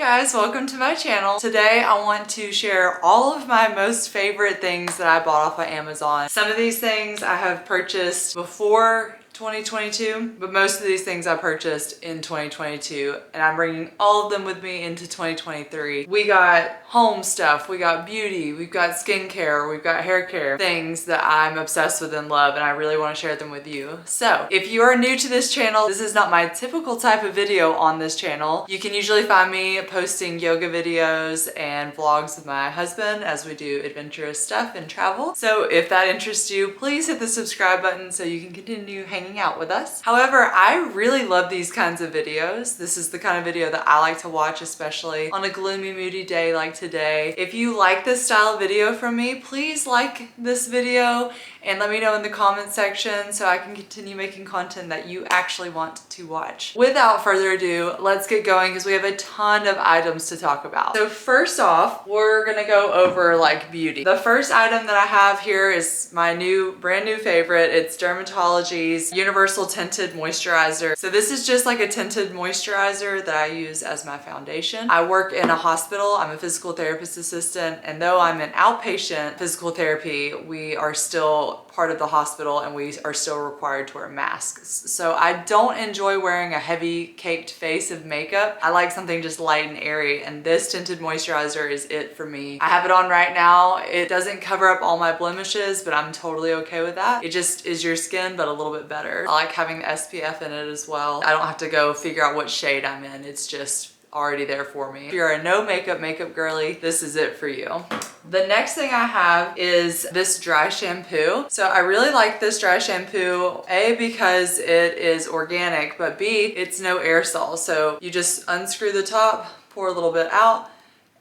guys, welcome to my channel. Today I want to share all of my most favorite things that I bought off of Amazon. Some of these things I have purchased before 2022, but most of these things I purchased in 2022, and I'm bringing all of them with me into 2023. We got home stuff, we got beauty, we've got skincare, we've got hair care, things that I'm obsessed with and love, and I really want to share them with you. So if you are new to this channel, this is not my typical type of video on this channel. You can usually find me posting yoga videos and vlogs with my husband as we do adventurous stuff and travel. So if that interests you, please hit the subscribe button so you can continue hanging out with us. However, I really love these kinds of videos. This is the kind of video that I like to watch, especially on a gloomy, moody day like today. If you like this style of video from me, please like this video and let me know in the comment section so I can continue making content that you actually want to watch. Without further ado, let's get going because we have a ton of items to talk about. So first off, we're gonna go over like beauty. The first item that I have here is my brand new favorite. It's Dermatology's Universal Tinted Moisturizer. So this is just like a tinted moisturizer that I use as my foundation. I work in a hospital. I'm a physical therapist assistant, and though I'm an outpatient physical therapy, we are still part of the hospital and we are still required to wear masks. So I don't enjoy wearing a heavy caked face of makeup. I like something just light and airy, and this tinted moisturizer is it for me. I have it on right now. It doesn't cover up all my blemishes, but I'm totally okay with that. It just is your skin, but a little bit better. I like having the SPF in it as well. I don't have to go figure out what shade I'm in. It's just already there for me. If you're a no makeup girly, this is it for you. The next thing I have is this dry shampoo. So I really like this dry shampoo, A, because it is organic, but B, it's no aerosol. So you just unscrew the top, pour a little bit out,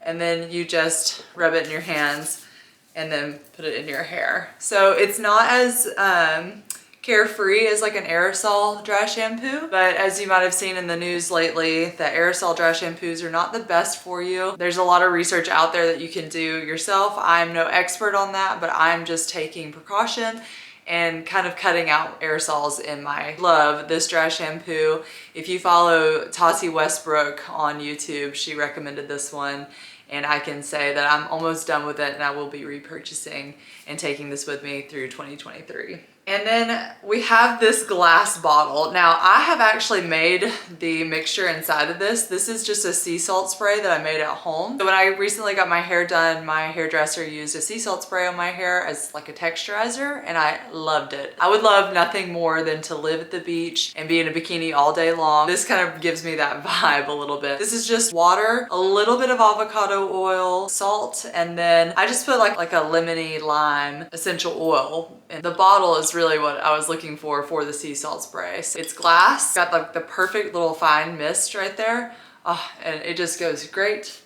and then you just rub it in your hands and then put it in your hair. So it's not as carefree as like an aerosol dry shampoo, but as you might have seen in the news lately, the aerosol dry shampoos are not the best for you. There's a lot of research out there that you can do yourself. I'm no expert on that, but I'm just taking precaution and kind of cutting out aerosols in my love this dry shampoo. If you follow Tati Westbrook on YouTube, she recommended this one, and I can say that I'm almost done with it and I will be repurchasing and taking this with me through 2023. And then we have this glass bottle. Now I have actually made the mixture inside of this. This is just a sea salt spray that I made at home. So when I recently got my hair done, my hairdresser used a sea salt spray on my hair as like a texturizer, and I loved it. I would love nothing more than to live at the beach and be in a bikini all day long. This kind of gives me that vibe a little bit. This is just water, a little bit of avocado oil, salt, and then I just put like a lemony lime essential oil. And the bottle is really what I was looking for the sea salt spray. So it's glass, got like the perfect little fine mist right there. Oh, and it just goes great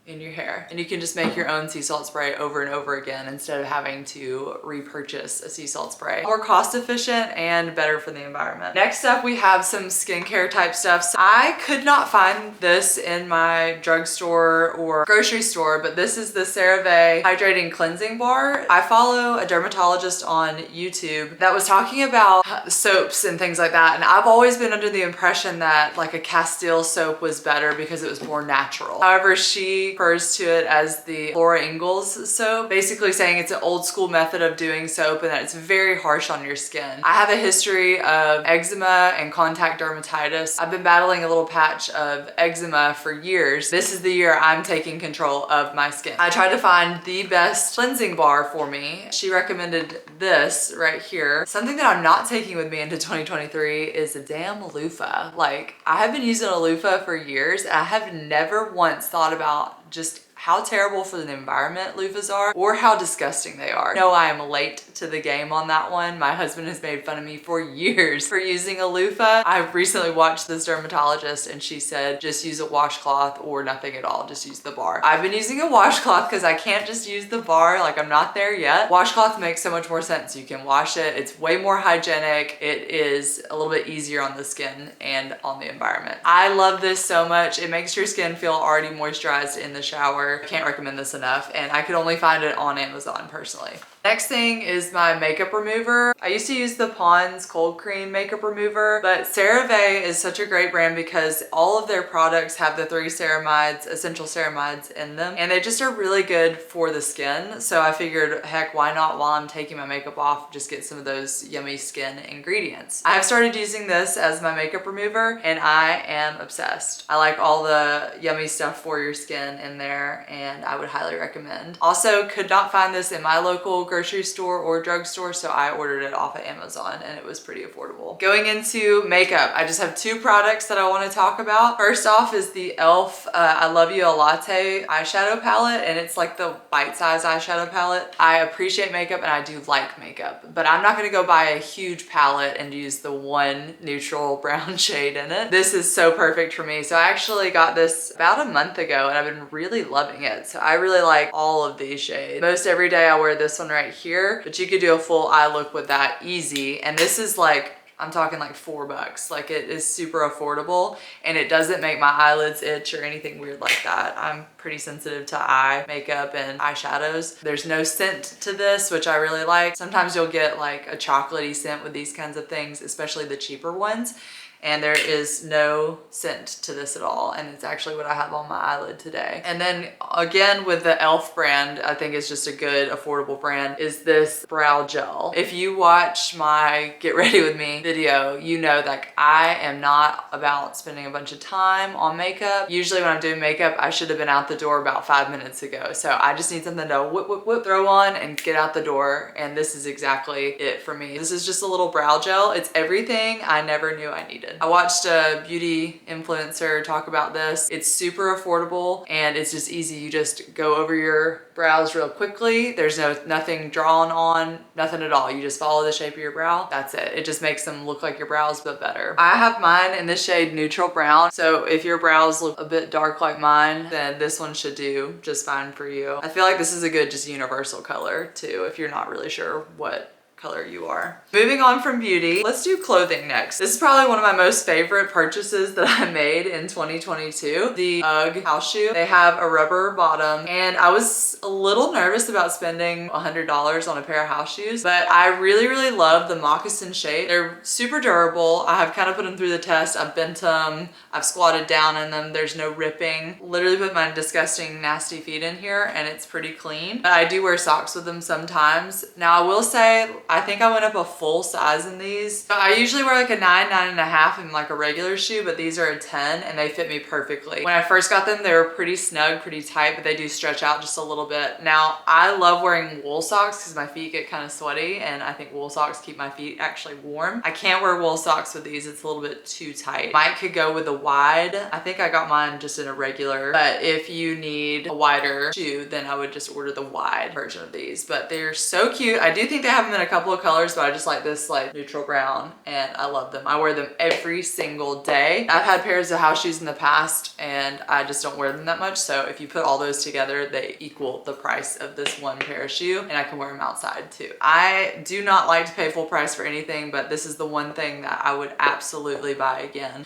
in your hair. And you can just make your own sea salt spray over and over again instead of having to repurchase a sea salt spray. More cost efficient and better for the environment. Next up, we have some skincare type stuff. So I could not find this in my drugstore or grocery store, but this is the CERAVE Hydrating Cleansing Bar. I follow a dermatologist on YouTube that was talking about soaps and things like that, and I've always been under the impression that like a Castile soap was better because it was more natural. However, she refers to it as the Laura Ingalls soap, basically saying it's an old school method of doing soap and that it's very harsh on your skin. I have a history of eczema and contact dermatitis. I've been battling a little patch of eczema for years. This is the year I'm taking control of my skin. I tried to find the best cleansing bar for me. She recommended this right here. Something that I'm not taking with me into 2023 is a damn loofah. Like, I have been using a loofah for years. I have never once thought about just how terrible for the environment loofahs are or how disgusting they are. No, I am late to the game on that one. My husband has made fun of me for years for using a loofah. I've recently watched this dermatologist and she said just use a washcloth or nothing at all, just use the bar. I've been using a washcloth because I can't just use the bar, like I'm not there yet. Washcloth makes so much more sense. You can wash it, it's way more hygienic, it is a little bit easier on the skin and on the environment. I love this so much. It makes your skin feel already moisturized in the shower. I can't recommend this enough, and I could only find it on Amazon personally. Next thing is my makeup remover. I used to use the Pond's Cold Cream makeup remover, but CERAVE is such a great brand because all of their products have the 3 ceramides, essential ceramides in them, and they just are really good for the skin. So I figured, heck, why not, while I'm taking my makeup off, just get some of those yummy skin ingredients. I have started using this as my makeup remover and I am obsessed. I like all the yummy stuff for your skin in there and I would highly recommend. Also, could not find this in my local grocery store or drugstore, so I ordered it off of Amazon and it was pretty affordable. Going into makeup, I just have 2 products that I want to talk about. First off is the E.L.F. I Love You a Latte eyeshadow palette, and it's like the bite-sized eyeshadow palette. I appreciate makeup and I do like makeup, but I'm not gonna go buy a huge palette and use the one neutral brown shade in it. This is so perfect for me. So I actually got this about a month ago and I've been really loving it. So I really like all of these shades. Most every day I wear this one right here, but you could do a full eye look with that easy. And this is like, I'm talking like $4. Like, it is super affordable and it doesn't make my eyelids itch or anything weird like that. I'm pretty sensitive to eye makeup and eyeshadows. There's no scent to this, which I really like. Sometimes you'll get like a chocolatey scent with these kinds of things, especially the cheaper ones. And there is no scent to this at all. And it's actually what I have on my eyelid today. And then again, with the E.L.F. brand, I think it's just a good affordable brand, is this brow gel. If you watch my Get Ready With Me video, you know that I am not about spending a bunch of time on makeup. Usually when I'm doing makeup, I should have been out the door about 5 minutes ago. So I just need something to whip, whip, whip, throw on and get out the door. And this is exactly it for me. This is just a little brow gel. It's everything I never knew I needed. I watched a beauty influencer talk about this. It's super affordable and it's just easy. You just go over your brows real quickly. There's nothing drawn on, nothing at all. You just follow the shape of your brow. That's it. It just makes them look like your brows, but better. I have mine in the shade neutral brown. So if your brows look a bit dark like mine, then this one should do just fine for you. I feel like this is a good just universal color too, if you're not really sure what color you are. Moving on from beauty, let's do clothing next. This is probably one of my most favorite purchases that I made in 2022. The UGG house shoe. They have a rubber bottom and I was a little nervous about spending $100 on a pair of house shoes, but I really, really love the moccasin shape. They're super durable. I have kind of put them through the test. I've bent them, I've squatted down in them. There's no ripping. Literally put my disgusting, nasty feet in here and it's pretty clean. But I do wear socks with them sometimes. Now I will say, I think I went up a full size in these. So I usually wear like a 9, 9.5 in like a regular shoe, but these are a 10 and they fit me perfectly. When I first got them, they were pretty snug, pretty tight, but they do stretch out just a little bit. Now, I love wearing wool socks because my feet get kind of sweaty and I think wool socks keep my feet actually warm. I can't wear wool socks with these. It's a little bit too tight. Mine could go with a wide. I think I got mine just in a regular, but if you need a wider shoe, then I would just order the wide version of these. But they're so cute. I do think they have them in a couple of colors, but I just like this like neutral brown and I love them. I wear them every single day. I've had pairs of house shoes in the past and I just don't wear them that much. So if you put all those together, they equal the price of this one pair of shoe and I can wear them outside too. I do not like to pay full price for anything, but this is the one thing that I would absolutely buy again.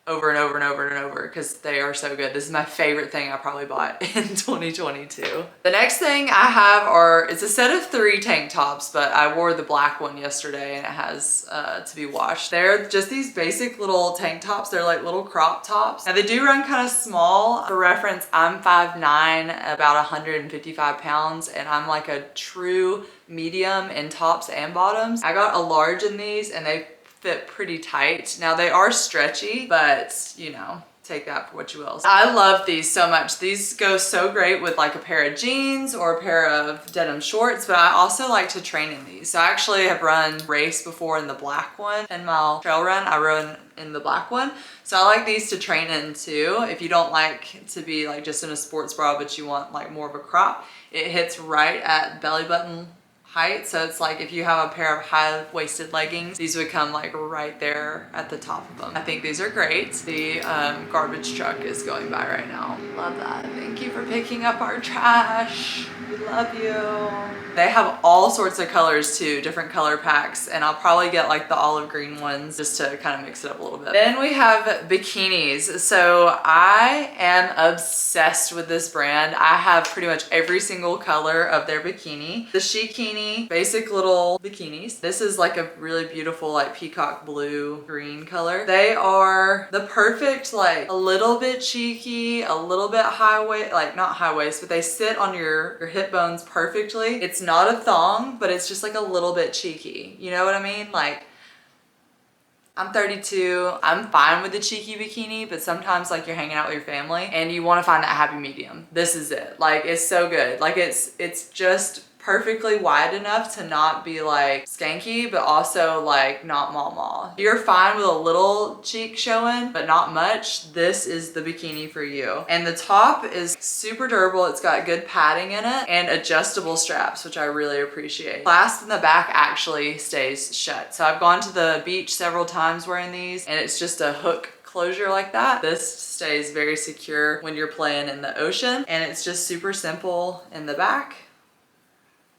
Over and over and over and over because they are so good. This is my favorite thing I probably bought in 2022. The next thing I have it's a set of 3 tank tops, but I wore the black one yesterday and it has to be washed. They're just these basic little tank tops. They're like little crop tops. Now they do run kind of small. For reference, I'm 5'9", about 155 pounds, and I'm like a true medium in tops and bottoms. I got a large in these and they fit pretty tight. Now they are stretchy, but you know, take that for what you will. I love these so much. These go so great with like a pair of jeans or a pair of denim shorts, but I also like to train in these. So I actually have run race before in the black one, 10-mile trail run. I run in the black one. So I like these to train in too. If you don't like to be like just in a sports bra, but you want like more of a crop, it hits right at belly button height. So it's like if you have a pair of high-waisted leggings, these would come like right there at the top of them. I think these are great. The garbage truck is going by right now. Love that. Thank you for picking up our trash. We love you. They have all sorts of colors too, different color packs, and I'll probably get like the olive green ones just to kind of mix it up a little bit. Then we have bikinis. So I am obsessed with this brand. I have pretty much every single color of their bikini. The SHEKINI bikini, basic little bikinis. This is like a really beautiful like peacock blue green color. They are the perfect, like a little bit cheeky, a little bit high waist, like not high waist, but they sit on your hip bones perfectly. It's not a thong, but it's just like a little bit cheeky. You know what I mean? Like, I'm 32, I'm fine with the cheeky bikini, but sometimes like you're hanging out with your family and you want to find that happy medium. This is it. Like, it's so good. Like, it's just perfectly wide enough to not be like skanky, but also like not mama. You're fine with a little cheek showing, but not much. This is the bikini for you. And the top is super durable. It's got good padding in it and adjustable straps, which I really appreciate. Clasp in the back actually stays shut. So I've gone to the beach several times wearing these, and it's just a hook closure like that. This stays very secure when you're playing in the ocean, and it's just super simple in the back.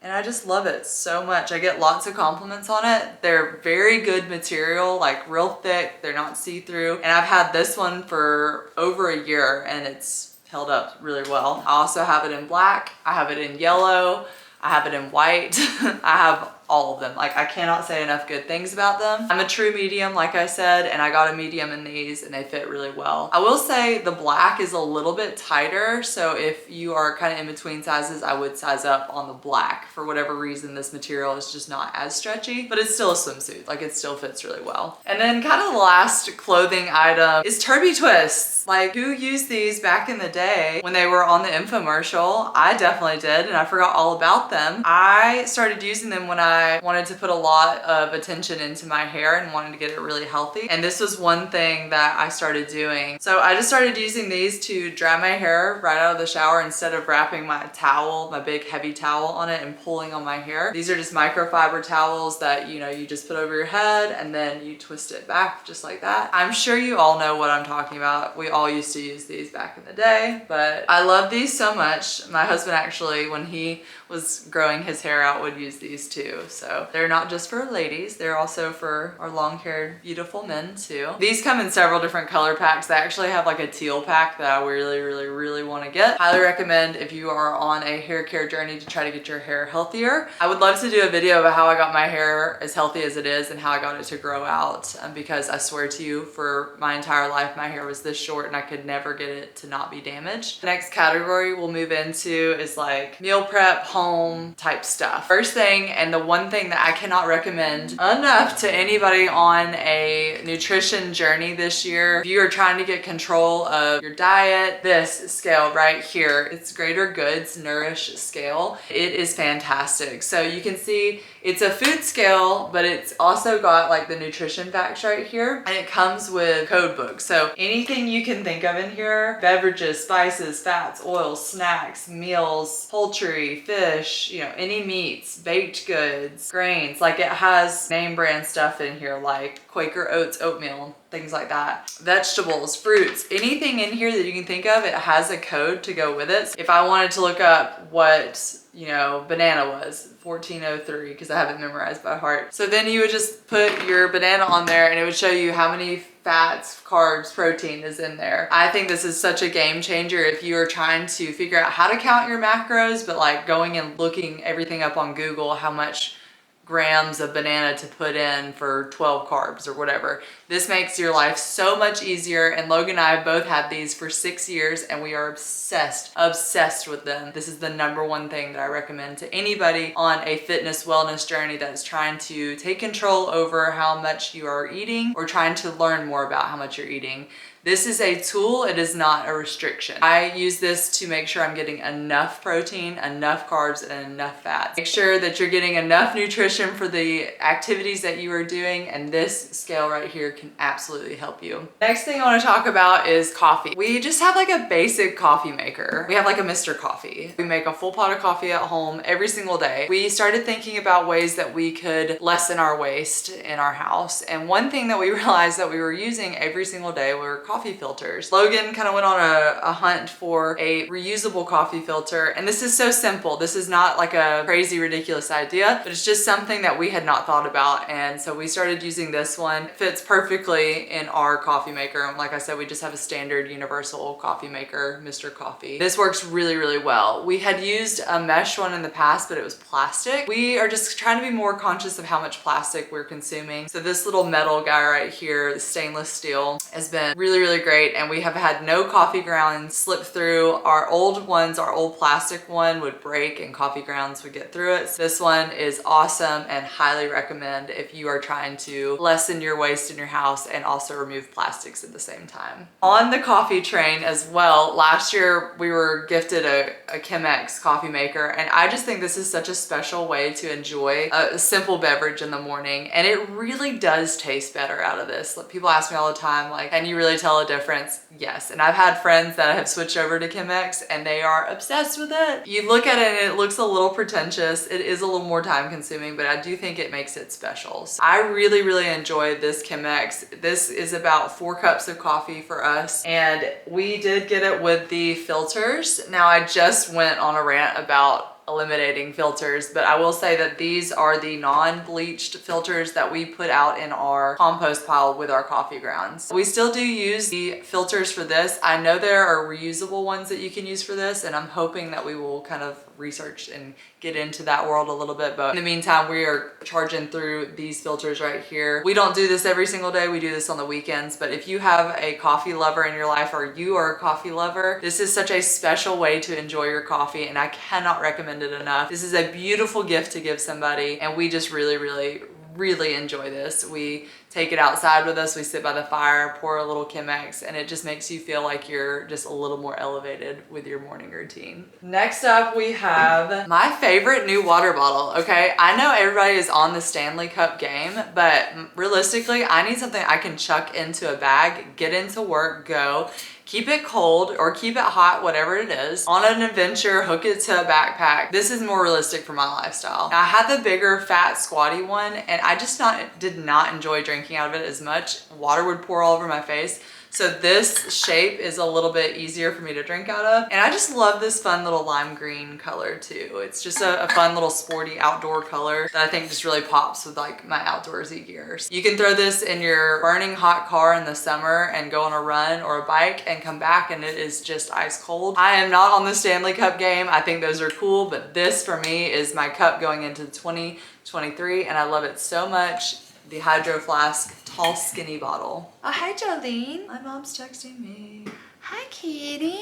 And I just love it so much. I get lots of compliments on it. They're very good material, like real thick. They're not see-through. And I've had this one for over a year and it's held up really well. I also have it in black. I have it in yellow. I have it in white. I have all of them. Like, I cannot say enough good things about them. I'm a true medium, like I said, and I got a medium in these and they fit really well. I will say the black is a little bit tighter, so if you are kind of in between sizes, I would size up on the black. For whatever reason, this material is just not as stretchy, but it's still a swimsuit. Like, it still fits really well. And then kind of the last clothing item is Turbie twists. Like, who used these back in the day when they were on the infomercial? I definitely did, and I forgot all about them. I started using them when I wanted to put a lot of attention into my hair and wanted to get it really healthy. And this was one thing that I started doing. So I just started using these to dry my hair right out of the shower instead of wrapping my towel, my big heavy towel on it and pulling on my hair. These are just microfiber towels that, you know, you just put over your head and then you twist it back just like that. I'm sure you all know what I'm talking about. We all used to use these back in the day, but I love these so much. My husband actually, when he was growing his hair out, would use these too. So they're not just for ladies, they're also for our long-haired beautiful men too. These come in several different color packs. They actually have like a teal pack that I really want to get. Highly recommend if you are on a hair care journey to try to get your hair healthier. I would love to do a video about how I got my hair as healthy as it is and how I got it to grow out, because I swear to you, for my entire life my hair was this short and I could never get it to not be damaged. The next category we'll move into is like meal prep, home type stuff. First thing, and the one thing that I cannot recommend enough to anybody on a nutrition journey this year, if you are trying to get control of your diet, this scale right here, it's Greater Goods Nourish scale. It is fantastic. So you can see it's a food scale, but it's also got like the nutrition facts right here, and it comes with code books. So anything you can think of in here, beverages, spices, fats, oils, snacks, meals, poultry, fish, you know, any meats, baked goods, grains, like it has name brand stuff in here like Quaker Oats oatmeal, things like that. Vegetables, fruits, anything in here that you can think of, it has a code to go with it. If I wanted to look up what, you know, banana was, 1403, because I have it memorized by heart. So then you would just put your banana on there and it would show you how many fats, carbs, protein is in there. I think this is such a game changer if you are trying to figure out how to count your macros, but like going and looking everything up on Google, how much grams of banana to put in for 12 carbs or whatever. This makes your life so much easier, and Logan and I both had these for 6 years and we are obsessed with them. This is the #1 thing that I recommend to anybody on a fitness wellness journey that is trying to take control over how much you are eating or trying to learn more about how much you're eating. This is a tool, it is not a restriction. I use this to make sure I'm getting enough protein, enough carbs, and enough fats. Make sure that you're getting enough nutrition for the activities that you are doing, and this scale right here can absolutely help you. Next thing I want to talk about is coffee. We just have like a basic coffee maker. We have like a Mr. Coffee. We make a full pot of coffee at home every single day. We started thinking about ways that we could lessen our waste in our house, and one thing that we realized that we were using every single day were coffee filters. Logan kind of went on a hunt for a reusable coffee filter, and this is so simple. This is not like a crazy, ridiculous idea, but it's just something that we had not thought about, and so we started using this one. It fits perfectly in our coffee maker. Like I said, we just have a standard universal coffee maker, Mr. Coffee. This works really, really well. We had used a mesh one in the past, but it was plastic. We are just trying to be more conscious of how much plastic we're consuming. So this little metal guy right here, the stainless steel, has been really, really great, and we have had no coffee grounds slip through. Our old ones, our old plastic one would break and coffee grounds would get through it. So this one is awesome and highly recommend if you are trying to lessen your waste in your house and also remove plastics at the same time. On the coffee train as well, last year we were gifted a CHEMEX coffee maker, and I just think this is such a special way to enjoy a simple beverage in the morning, and it really does taste better out of this. People ask me all the time, like, can you really tell a difference? Yes, and I've had friends that have switched over to CHEMEX and they are obsessed with it. You look at it and it looks a little pretentious. It is a little more time consuming, but I do think it makes it special. So I really, really enjoy this CHEMEX. This is about 4 cups of coffee for us, and we did get it with the filters. Now I just went on a rant about eliminating filters, but I will say that these are the non-bleached filters that we put out in our compost pile with our coffee grounds. We still do use the filters for this. I know there are reusable ones that you can use for this, and I'm hoping that we will kind of research and get into that world a little bit, but in the meantime we are charging through these filters right here. We don't do this every single day, we do this on the weekends, but if you have a coffee lover in your life or you are a coffee lover, this is such a special way to enjoy your coffee, and I cannot recommend it enough. This is a beautiful gift to give somebody, and we just really, really, really enjoy this. We take it outside with us, we sit by the fire, pour a little CHEMEX, and it just makes you feel like you're just a little more elevated with your morning routine. Next up, we have my favorite new water bottle, okay? I know everybody is on the Stanley Cup game, but realistically, I need something I can chuck into a bag, get into work, go, keep it cold or keep it hot, whatever it is, on an adventure, hook it to a backpack. This is more realistic for my lifestyle. Now, I had the bigger, fat, squatty one, and I just did not enjoy drinking out of it as much. Water would pour all over my face. So this shape is a little bit easier for me to drink out of. And I just love this fun little lime green color too. It's just a fun little sporty outdoor color that I think just really pops with like my outdoorsy gear. You can throw this in your burning hot car in the summer and go on a run or a bike and come back and it is just ice cold. I am not on the Stanley Cup game. I think those are cool, but this for me is my cup going into 2023 and I love it so much. The Hydro Flask tall skinny bottle. Oh, hi Jolene. My mom's texting me. Hi Katie.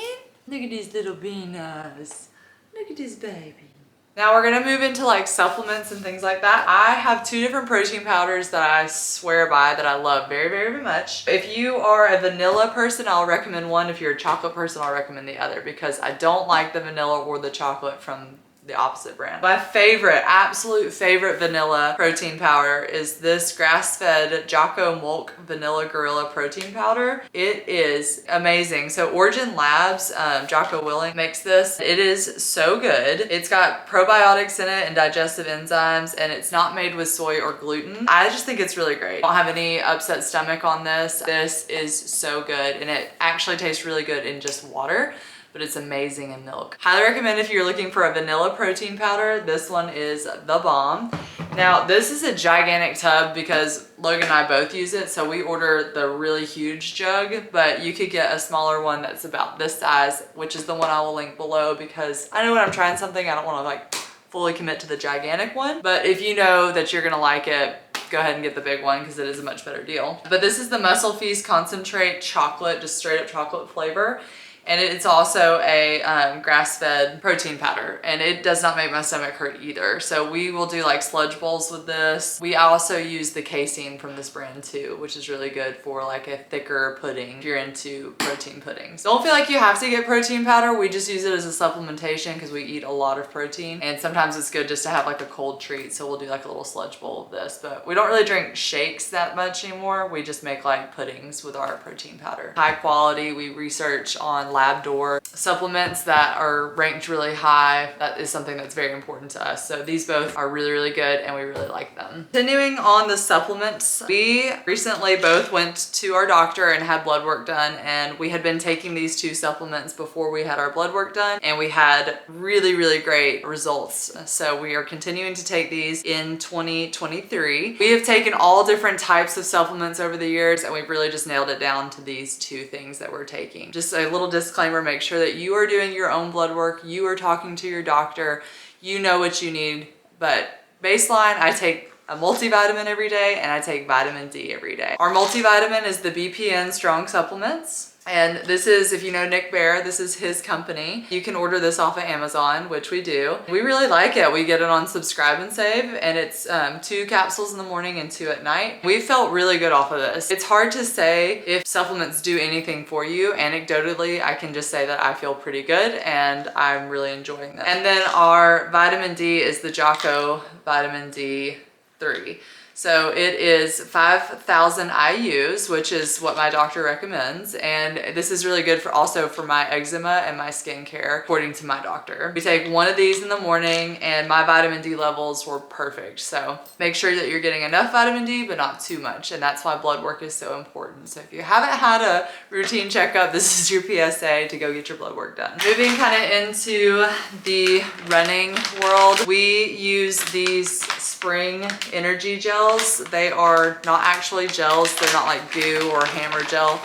Look at these little beanos. Look at this baby. Now we're gonna move into like supplements and things like that. I have 2 different protein powders that I swear by that I love very, very much. If you are a vanilla person, I'll recommend one. If you're a chocolate person, I'll recommend the other because I don't like the vanilla or the chocolate from the opposite brand. My favorite, absolute favorite vanilla protein powder is this grass-fed JOCKO MOLK Vanilla Gorilla Protein Powder. It is amazing. So Origin Labs, Jocko Willing makes this. It is so good. It's got probiotics in it and digestive enzymes, and it's not made with soy or gluten. I just think it's really great. I don't have any upset stomach on this. This is so good, and it actually tastes really good in just water, but it's amazing in milk. Highly recommend if you're looking for a vanilla protein powder. This one is the bomb. Now this is a gigantic tub because Logan and I both use it, so we order the really huge jug, but you could get a smaller one that's about this size, which is the one I will link below because I know when I'm trying something, I don't want to like fully commit to the gigantic one, but if you know that you're gonna like it, go ahead and get the big one because it is a much better deal. But this is the Muscle Feast Concentrate Chocolate, just straight up chocolate flavor. And it's also a grass-fed protein powder, and it does not make my stomach hurt either. So we will do like sludge bowls with this. We also use the casein from this brand too, which is really good for like a thicker pudding if you're into protein puddings. Don't feel like you have to get protein powder. We just use it as a supplementation because we eat a lot of protein, and sometimes it's good just to have like a cold treat. So we'll do like a little sludge bowl of this, but we don't really drink shakes that much anymore. We just make like puddings with our protein powder. High quality. We research on lab door. Supplements that are ranked really high, that is something that's very important to us. So these both are really, really good and we really like them. Continuing on the supplements, we recently both went to our doctor and had blood work done, and we had been taking these two supplements before we had our blood work done, and we had really, really great results. So we are continuing to take these in 2023. We have taken all different types of supplements over the years, and we've really just nailed it down to these two things that we're taking. Just a little disclaimer, make sure that you are doing your own blood work, you are talking to your doctor, you know what you need. But baseline, I take a multivitamin every day and I take vitamin D every day. Our multivitamin is the BPN Strong Supplements. And this is, if you know Nick Bear, this is his company. You can order this off of Amazon, which we do. We really like it. We get it on Subscribe and Save, and it's 2 capsules in the morning and 2 at night. We felt really good off of this. It's hard to say if supplements do anything for you. Anecdotally, I can just say that I feel pretty good and I'm really enjoying them. And then our vitamin D is the JOCKO Vitamin D3. So it is 5,000 IUs, which is what my doctor recommends. And this is really good for also for my eczema and my skincare, according to my doctor. We take one of these in the morning and my vitamin D levels were perfect. So make sure that you're getting enough vitamin D, but not too much. And that's why blood work is so important. So if you haven't had a routine checkup, this is your PSA to go get your blood work done. Moving kind of into the running world, we use these spring energy gels. They are not actually gels. They're not like goo or hammer gel.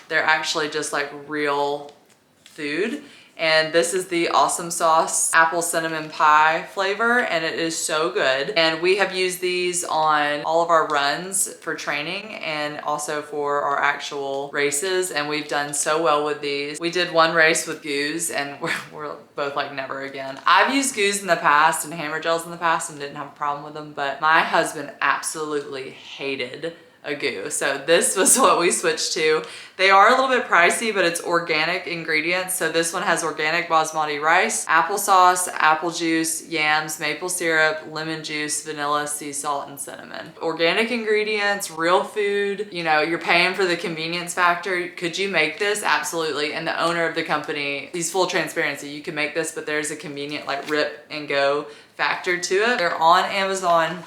They're actually just like real food. And this is the Awesome Sauce Apple Cinnamon Pie flavor, and it is so good. And we have used these on all of our runs for training and also for our actual races, and we've done so well with these. We did one race with goos and we're both like never again. I've used goos in the past and hammer gels in the past and didn't have a problem with them, but my husband absolutely hated a goo. So this was what we switched to. They are a little bit pricey, but it's organic ingredients. So this one has organic basmati rice, applesauce, apple juice, yams, maple syrup, lemon juice, vanilla, sea salt, and cinnamon. Organic ingredients, real food. You know, you're paying for the convenience factor. Could you make this? Absolutely. And the owner of the company, he's full transparency. You can make this, but there's a convenient like rip and go factor to it. They're on Amazon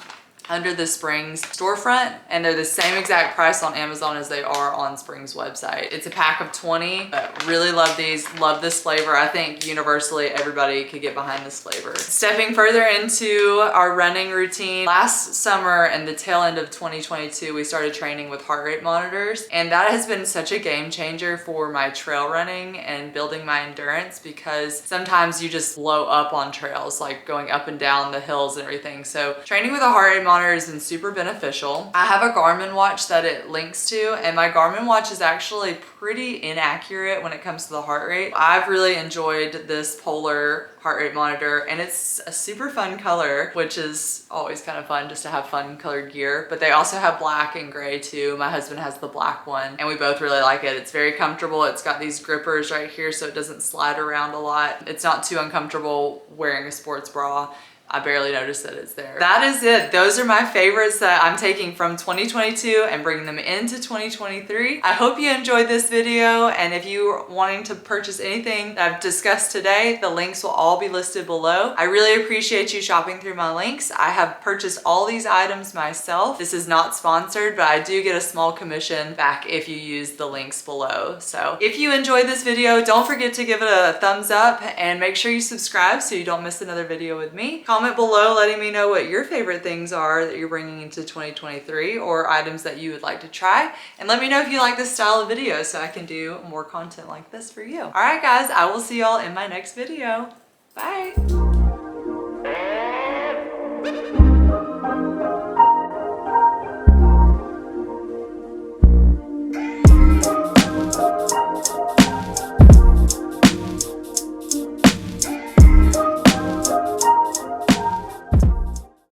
under the Springs storefront, and they're the same exact price on Amazon as they are on Springs website. It's a pack of 20, but really love these, love this flavor. I think universally everybody could get behind this flavor. Stepping further into our running routine, last summer and the tail end of 2022, we started training with heart rate monitors, and that has been such a game changer for my trail running and building my endurance, because sometimes you just blow up on trails, like going up and down the hills and everything. So training with a heart rate monitor has been super beneficial. I have a Garmin watch that it links to, and my Garmin watch is actually pretty inaccurate when it comes to the heart rate. I've really enjoyed this Polar heart rate monitor, and it's a super fun color, which is always kind of fun just to have fun colored gear. But they also have black and gray too. My husband has the black one and we both really like it. It's very comfortable. It's got these grippers right here so it doesn't slide around a lot. It's not too uncomfortable wearing a sports bra. I barely noticed that it's there. That is it. Those are my favorites that I'm taking from 2022 and bringing them into 2023. I hope you enjoyed this video, and if you're wanting to purchase anything that I've discussed today, the links will all be listed below. I really appreciate you shopping through my links. I have purchased all these items myself. This is not sponsored, but I do get a small commission back if you use the links below. So if you enjoyed this video, don't forget to give it a thumbs up and make sure you subscribe so you don't miss another video with me. Comment below letting me know what your favorite things are that you're bringing into 2023, or items that you would like to try. And let me know if you like this style of video so I can do more content like this for you. All right, guys, I will see y'all in my next video. Bye.